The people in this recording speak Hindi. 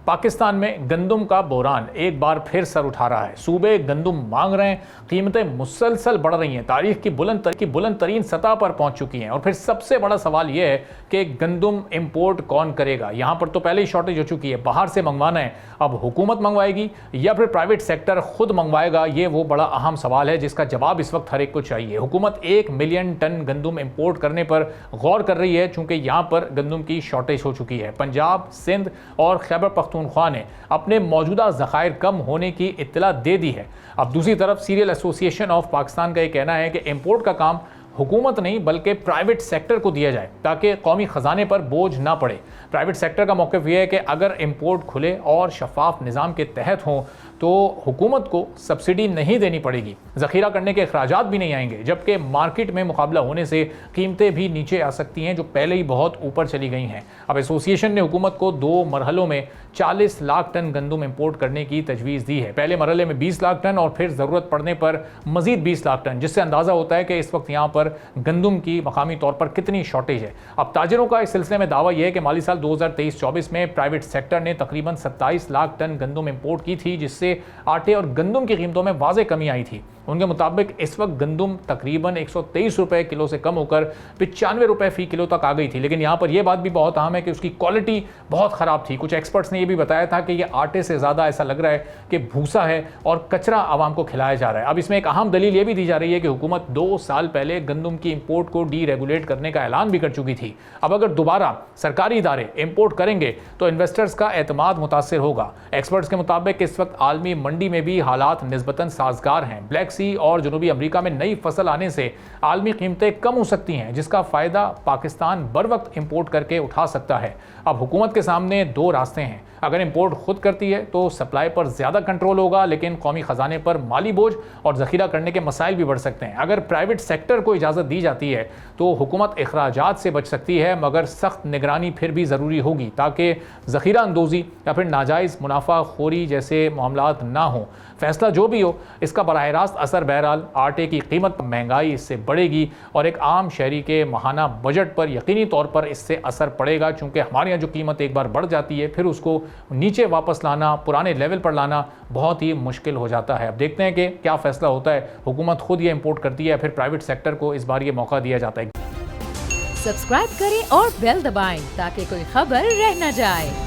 पाकिस्तान में गंदम का बहरान एक बार फिर सर उठा रहा है। सूबे गंदम मांग रहे हैं, कीमतें मुसलसल बढ़ रही हैं, तारीख की बुलंद तरीन सतह पर पहुंच चुकी हैं। और फिर सबसे बड़ा सवाल यह है कि गंदम इंपोर्ट कौन करेगा। यहां पर तो पहले ही शॉर्टेज हो चुकी है, बाहर से मंगवाना है, अब हुकूमत मंगवाएगी या फिर प्राइवेट सेक्टर खुद मंगवाएगा, ये वो बड़ा अहम सवाल है जिसका जवाब इस वक्त हर एक को चाहिए। हुकूमत 1 मिलियन टन गंदम इंपोर्ट करने पर गौर कर रही है, चूंकि यहां पर गंदम की शॉर्टेज हो चुकी है। पंजाब, सिंध और खैबर पख्तूनख्वा ने अपने मौजूदा ज़खायर कम होने की इत्तला दे दी है। अब दूसरी तरफ सीरियल एसोसिएशन ऑफ पाकिस्तान का यह कहना है कि इंपोर्ट का काम हुकूमत नहीं बल्कि प्राइवेट सेक्टर को दिया जाए ताकि कौमी खजाने पर बोझ ना पड़े। प्राइवेट सेक्टर का मौक़िफ़ यह है कि अगर इंपोर्ट खुले और शफाफ निज़ाम के तहत हों तो हुकूमत को सब्सिडी नहीं देनी पड़ेगी, ज़ख़ीरा करने के अखराजात भी नहीं आएंगे, जबकि मार्केट में मुकाबला होने से कीमतें भी नीचे आ सकती हैं जो पहले ही बहुत ऊपर चली गई हैं। अब एसोसिएशन ने हुकूमत को 2 मरहलों में 40 लाख टन गंदम इंपोर्ट करने की तजवीज़ दी है। पहले मरहले में 20 लाख टन और फिर ज़रूरत पड़ने पर मज़ीद 20 लाख टन, जिससे अंदाज़ा होता है कि इस वक्त यहाँ पर गंदम की मकामी तौर पर कितनी शॉर्टेज है। अब ताजरों का इस सिलसिले में दावा यह है कि माली साल 2023-24 में प्राइवेट सेक्टर ने तकरीबन 27 लाख टन गंदम इंपोर्ट की थी, जिससे आटे और गंदम की कीमतों में वाज़े कमी आई थी। उनके मुताबिक इस वक्त गंदम तकरीबन 123 रुपए किलो से कम होकर 95 रुपए फी किलो तक आ गई थी। लेकिन यहाँ पर यह बात भी बहुत अहम है कि उसकी क्वालिटी बहुत ख़राब थी। कुछ एक्सपर्ट्स ने यह भी बताया था कि यह आटे से ज़्यादा ऐसा लग रहा है कि भूसा है और कचरा आवाम को खिलाया जा रहा है। अब इसमें एक अहम दलील यह भी दी जा रही है कि हुकूमत 2 साल पहले गंदम की इंपोर्ट को डीरेगुलेट करने का ऐलान भी कर चुकी थी। अब अगर दोबारा सरकारी इदारे इंपोर्ट करेंगे तो इन्वेस्टर्स का एतमाद मुतासर होगा। एक्सपर्ट्स के मुताबिक इस वक्त आलमी मंडी में भी हालात निस्बतन साजगार हैं। ब्लैक सी और जनूबी अमेरिका में नई फसल आने से आलमी कीमतें कम हो सकती हैं, जिसका फ़ायदा पाकिस्तान बर वक्त इंपोर्ट करके उठा सकता है। अब हुकूमत के सामने 2 रास्ते हैं। अगर इंपोर्ट खुद करती है तो सप्लाई पर ज़्यादा कंट्रोल होगा, लेकिन कौमी ख़जाने पर माली बोझ और ज़ख़ीरा करने के मसाइल भी बढ़ सकते हैं। अगर प्राइवेट सेक्टर को इजाज़त दी जाती है तो हुकूमत अखराजात से बच सकती है, मगर सख्त निगरानी फिर भी ज़रूरी होगी ताकि ज़ख़ीरा अंदोज़ी या फिर नाजायज़ मुनाफा खोरी जैसे मामलात ना हों। फैसला जो भी हो, इसका बराह रास्त असर बहरहाल आटे की कीमत, महंगाई इससे बढ़ेगी और एक आम शहरी के माहाना बजट पर यकीनी तौर पर इससे असर पड़ेगा, चूँकि हमारे यहाँ जो कीमत एक बार बढ़ जाती है फिर उसको नीचे वापस लाना, पुराने लेवल पर लाना बहुत ही मुश्किल हो जाता है। अब देखते हैं कि क्या फैसला होता है। हुकूमत खुद ये इंपोर्ट करती है या फिर प्राइवेट सेक्टर को इस बार ये मौका दिया जाता है। सब्सक्राइब करें और बेल दबाएं ताकि कोई खबर रह न जाए।